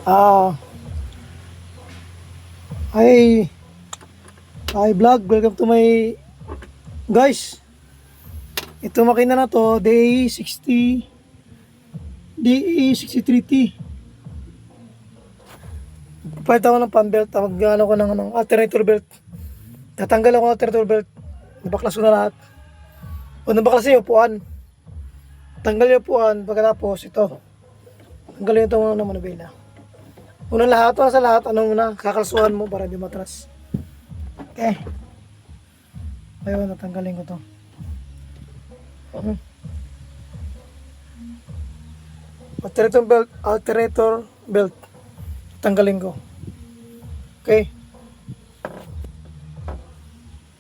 Ah, hi, hi vlog. Welcome to my guys. Ito makina na to, DE63T. Pahit ako ng pan belt, mag-ano ko ng alternator belt. Tatanggal ako ng alternator belt. Nabaklas ko na lahat. O nabaklas yung upuan. Tanggal yung upuan, pagkatapos ito. Tanggalin ito muna ng manubela. Unang lahat, sa lahat, ano muna, kakalsuhan mo para di matras. Okay. Ayun, natanggalin ko to. Alternator belt. Tanggalin ko. Okay.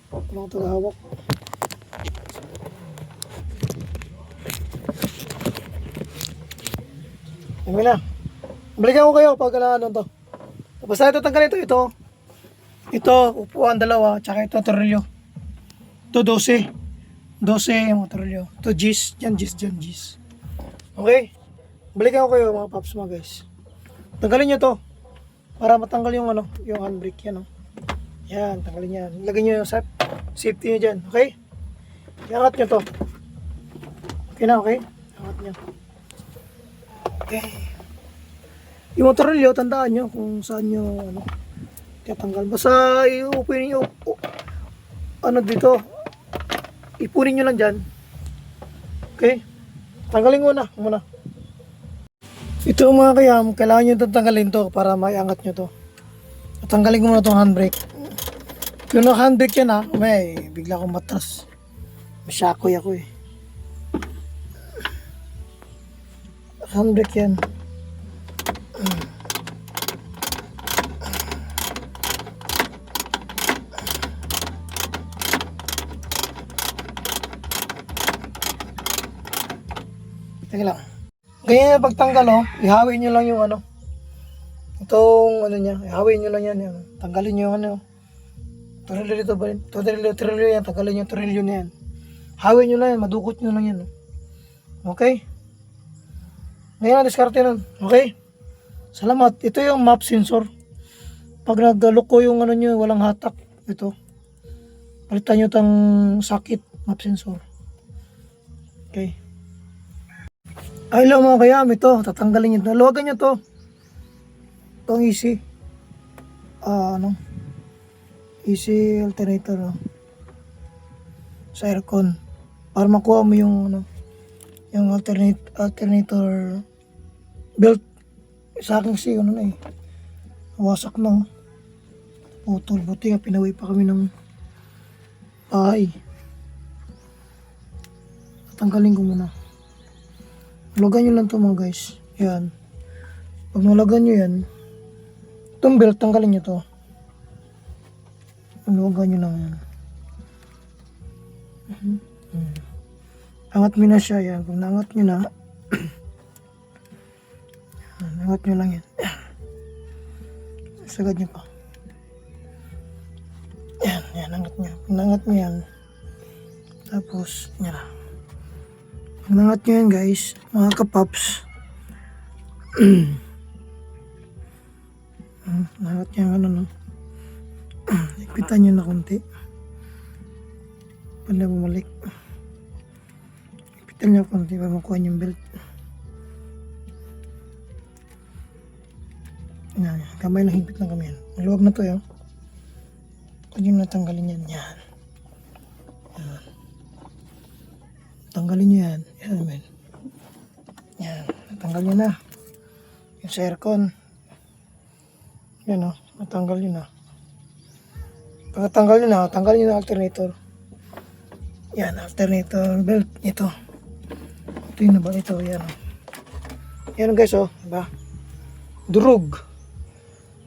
Ano ko ito hawak? Ayan na. Balikan ko kayo pag ano to. Basta ito tanggalin ito. Ito, upuan dalawa, tsaka ito tornilyo. Ito 12. 12 yung tornilyo. Ito G's, dyan G's. Okay? Balikan ko kayo mga paps mga guys. Tanggalin nyo to. Para matanggal yung yung handbrake yan. Yan, tanggalin yan. Lagyan nyo yung safety nyo dyan. Okay? Iangat nyo to. Okay na, okay? Iangat nyo. Okay. Yung tornilyo, tandaan nyo kung saan nyo tatanggal. Basta iupunin nyo dito. Ipunin nyo lang dyan. Okay? Tanggalin muna. Ito mga kayam, kailangan nyo tanggalin to para maiangat nyo to. Tanggalin ko muna itong handbrake. Yung handbrake yan may bigla akong matras. Masyakoy ako eh. Handbrake yan. Teka lang. Ganyan yung pagtanggal ihawin nyo lang yung itong niya, ihawin nyo lang yan. Tanggalin nyo yung tornilyo dito ba rin? Tornilyo yan, tanggalin yung tornilyo na yan. Hawin nyo lang yan, madukot nyo lang yan. Okay? Ngayon ang diskarte nun. Okay? Salamat. Ito yung map sensor. Pag nagluko yung nyo, walang hatak. Ito. Palitan nyo tang sakit map sensor. Okay. Ay lang mga kayam, ito, tatanggalin nyo. Naluwagan nyo to. Itong easy. Easy alternator. Sa aircon. Para makuha mo yung yung alternator belt. Sa akin kasi wasak na. Putol. Buti nga pinawi pa kami ng bahay. Tatanggalin ko muna. Nalagan nyo lang ito mga guys. Yan. Pag nalagan nyo yan, itong belt, tanggalin nyo ito. Nalagan nyo lang yan. Angat mo na siya. Yan. Pag naangat nyo na, angat nyo lang yan. Sagad nyo pa. Yan, angat nyo. Pag naangat nyo yan, tapos, yan na. Nangat nyo yan guys, mga kapaps. Nangat nyo yung ipitan nyo na konti. Pala bumalik. Ipitan nyo konti para makuha nyo yung belt. Yan, kamay lang, higpit lang kami yan. Maluwag na to yun. Pwede nyo natanggalin yan. Yan. Tanggalin nyo yan. Yan naman. Yan. Natanggal nyo na. Yung sa aircon. Yan natanggal nyo na. Pag natanggal nyo na, tanggal nyo na alternator. Yan, alternator belt. Ito. Ito yun na ba? Ito, yan. Yan guys, diba? Durog.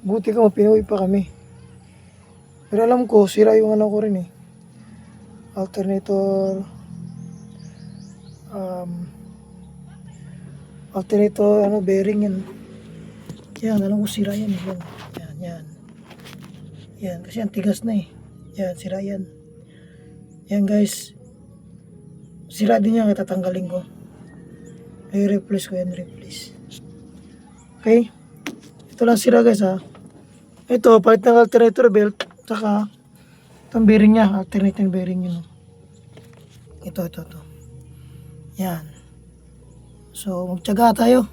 Buti ka pinuwi pa kami. Pero alam ko, sira yung ko rin eh. Alternator bearing yan. Yan, alam ko sira yan. Yan, kasi ang tigas na eh. Yan, sira yan. Yan guys. Sira din yan, tatanggalin ko. I-replace ko yan, replace. Okay? Ito lang sira guys ha. Ito, palit ng alternator belt. Saka, itong bearing niya. Alternating bearing yun. Ito. Yan. So, magtyaga tayo.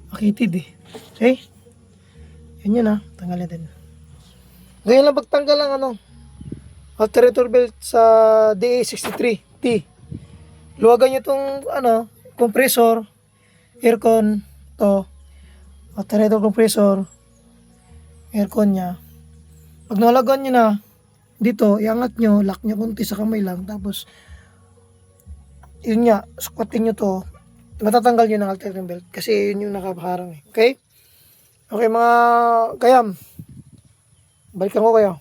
Makitid eh. Okay? Yan yun ha. Tanggalin natin. Ngayon lang pagtanggal ang alternator belt sa DA63T. Luwagan nyo itong compressor, aircon, to alternator compressor, aircon nya. Pag nalagan nyo na dito, iangat nyo, lock nyo kunti sa kamay lang, tapos yun nga, squatin nyo to, matatanggal nyo ng alternator belt kasi yun yung nakaharang eh. Okay? Okay mga kayam, balikan ko kayo.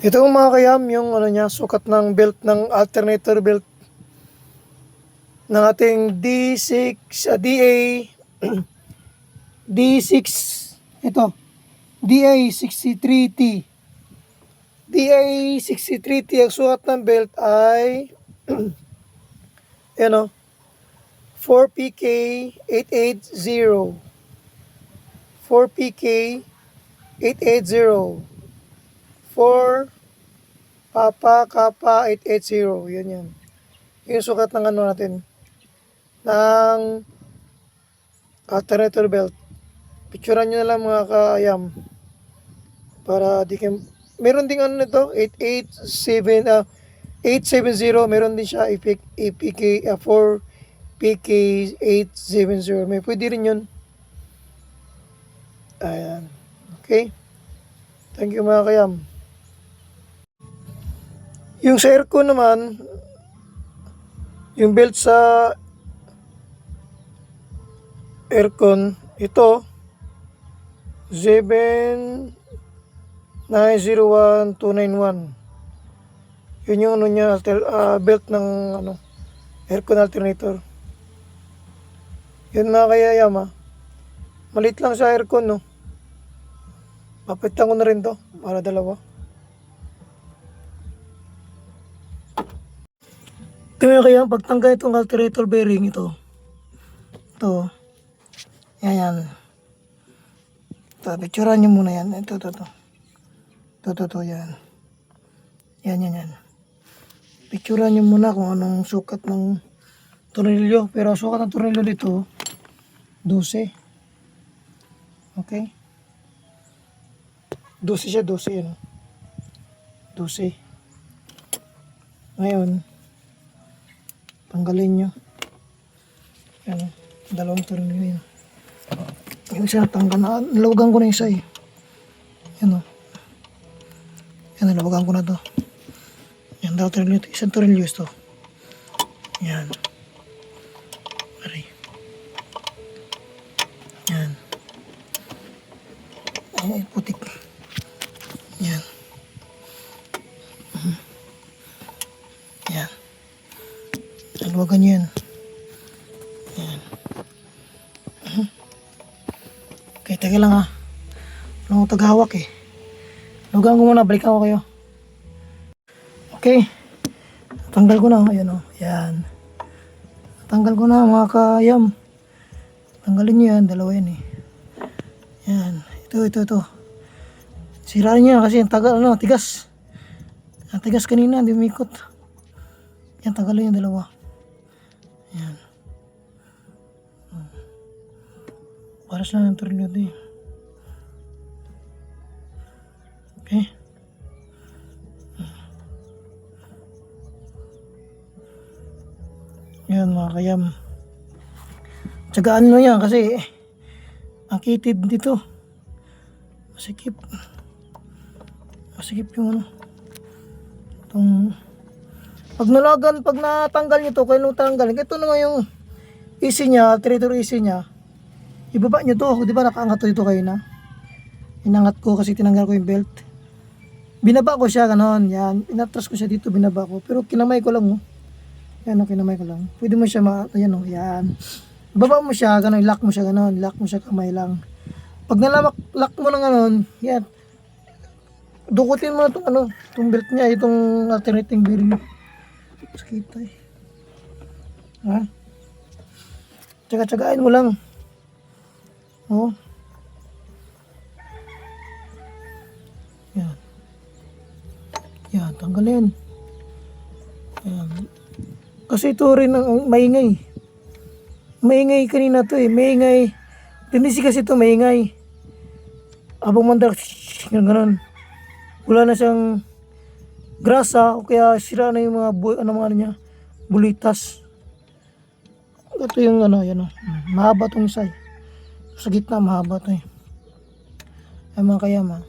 Ito mga kayam, yung sukat ng belt ng alternator belt ng ating D6, D6, ito, DA63T. DA63T, ang sukat ng belt ay, 4PK880. 4PK880. 4 Papa Kappa 880. Yan. Yung sukat ng natin. Ng alternator belt. Picturean nyo na lang mga kayam. Para di kayo... Meron ding nito. 870. Meron din siya APK 4PK870. May pwede rin yun. Ayan. Okay. Thank you mga kayam. Yung sa aircon naman, yung belt sa aircon, ito 7901291. Yun yung niya, belt ng aircon alternator. Yun mga kayam ha. Malit lang sa aircon no. Papitan ko na rin to para dalawa. Kaya pagtanggal itong alternator bearing ito. Yan. Picturean nyo muna yan. Ito. Yan. Yan. Picturean nyo muna kung anong sukat ng tornilyo. Pero ang sukat ng tornilyo dito, 12. Okay? 12 siya, 12 yan. 12. Ngayon, tanggalin nyo. Yan, dalawang tornilyo yan. Yung isa, tanggal na. Nalawagan ko na yung isa eh. Yan o. Yan, nalawagan ko na to. Yan, dalawang tornilyo. Isang tornilyo ito. Yan. Aray. Yan. Ay, putik. Yan. Yan. Nalawagan nyo yan. Yan. Okay, taga lang ha. Wala akong taghawak eh. Lugaan ko muna, balikan ko kayo. Okay. Tanggal ko na. Ayan o. Yan. Tanggal ko na mga kayam. Tanggalin nyo yan. Dalawa yan eh. Yan. Ito. Siraan niya kasi yung tagal, tigas. Ang tigas kanina, hindi umikot. Yan, tanggalin yung dalawa. Yan. Paras lang ang tornilyo din. Okay. Yan mga kayam. Tsagaan mo yan kasi ang kitid dito. Masikip yung itong pag natanggal nyo to, kaya tanggalin, ito naman yung AC nya, alternator AC nya, ibaba nyo to, di ba nakaangat to dito kayo na inangat ko kasi tinanggal ko yung belt, binaba ko siya ganon, yan, inatras ko siya dito, binaba ko, pero kinamay ko lang yan kinamay ko lang, pwede mo siya yan yan, ibaba mo siya ganon, lock mo siya kamay lang. Pag nalak mo ng yan, dukutin mo na itong belt niya, itong alternating bearing. Sakita eh. Ha? Tsaga-tsagain mo lang. Oh. Yan. Yan, tanggalin. Yan. Kasi ito rin ang maingay. Maingay kanina to eh. Maingay. Tendency kasi ito maingay. Abang mandar, ganun. Wala na siyang grasa o kaya sira na yung mga ano niya, bulitas. Ito yung ano, yan o. Mahaba tong isa eh. Sa gitna mahaba to eh. Ay mga kayam ha.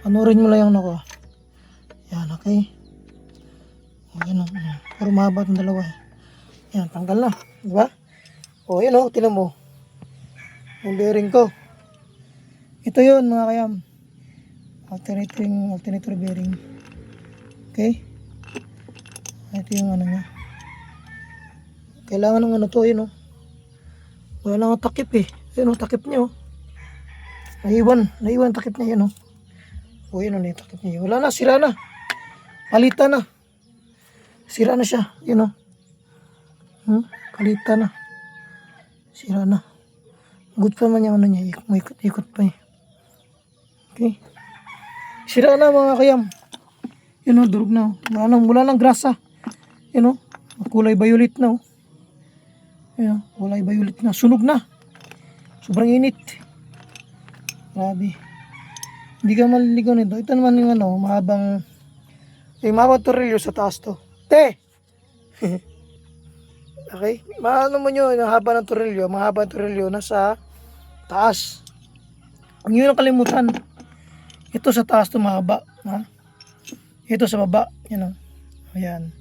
Panurin mo lang yung ako. Yan, okay. O yan o. Pero mahaba tong dalawa eh. Yan, tanggal na. Diba? O yan o, tinan mo. Yung bearing ko. Ito yun mga kayam. Alternator bearing. Okay? Ito yung ano niya. Kailangan ng ano to, yun o. Wala na akong takip eh. Yun o, takip niya o. Naiwan takip niya yun o. O yun o, yung takip niya. Wala na, sira na. Palitan na. Sira na siya, yun o. Palitan na. Sira na. Good pa man yung ano niya, ikot pa eh. Okay. Sira na mga kayam. Yun o, durog na o. Wala nang grasa. Yun o, kulay violet na o. Yun o, kulay violet na. Sunog na. Sobrang init. Grabe. Hindi ka maliligaw nito. Ito naman yung ano, mahabang tornilyo sa taas to. Te! Okay? Maano mo nyo, yung haba ng tornilyo nasa taas. Ang yun ang kalimutan. Ito sa taas to mahaba. Ha? Ito sa baba. Yan o. Ayan.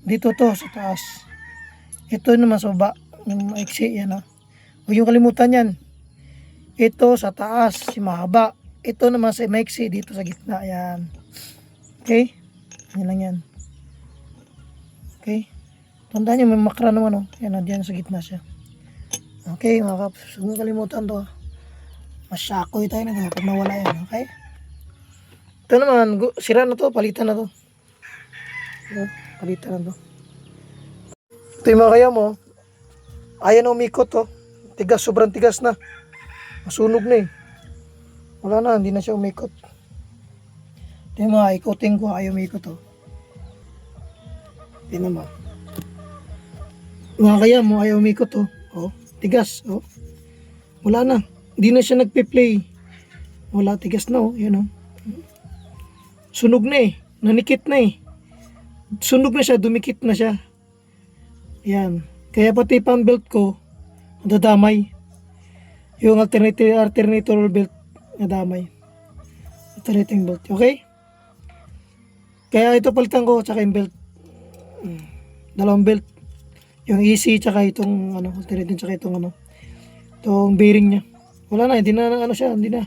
Dito to sa taas. Ito naman sa baba. Yung maiksi. Yan o. Huwag yung kalimutan yan. Ito sa taas. Si mahaba. Ito naman sa maiksi. Dito sa gitna. Ayan. Okay? Yan lang yan. Okay? Tandaan nyo, may makra naman o. Yan o. Diyan sa gitna siya. Okay mga kaps. Huwag yung kalimutan to. Masyakoy tayo na kapag nawala yan. Okay? Ito naman, sira na to, palitan na to. Palitan na to. Ito yung mga kaya mo. Ayan na umikot to. Tigas, sobrang tigas na. Masunog na eh. Wala na, hindi na siya umikot. Ito yung mga ikoting ko, ayaw umikot to. Ito naman. Mga kaya mo, ayaw umikot to. Oh, tigas. Oh. Wala na. Hindi na siya nagpe-play. Wala, tigas na oh. Yan oh. Sunog na eh. Nanikit na eh. Sunog na siya, dumikit na siya. Yan. Kaya pati pang belt ko, nadadamay. Yung alternator belt, nadamay. Alternating belt. Okay? Kaya ito palitan ko, tsaka yung belt. Dalawang belt. Yung easy, tsaka itong ano, alternating, tsaka itong ano, itong bearing niya. Wala na, hindi na ano siya, hindi na.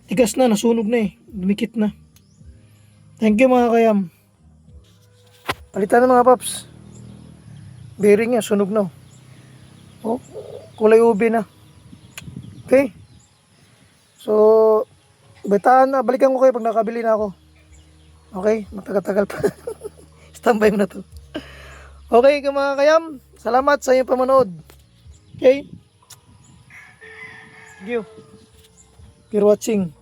Tigas na, nasunog na eh. Dumikit na. Thank you mga kayam. Palitan na mga paps. Bearing niya, sunog na. Oh, kulay ube na. Okay? So, balikan ko kayo pag nakabili na ako. Okay? Matagal-tagal pa. Standby mo na to. Okay mga kayam. Salamat sa inyong pamanood. Okay? Thank you for watching.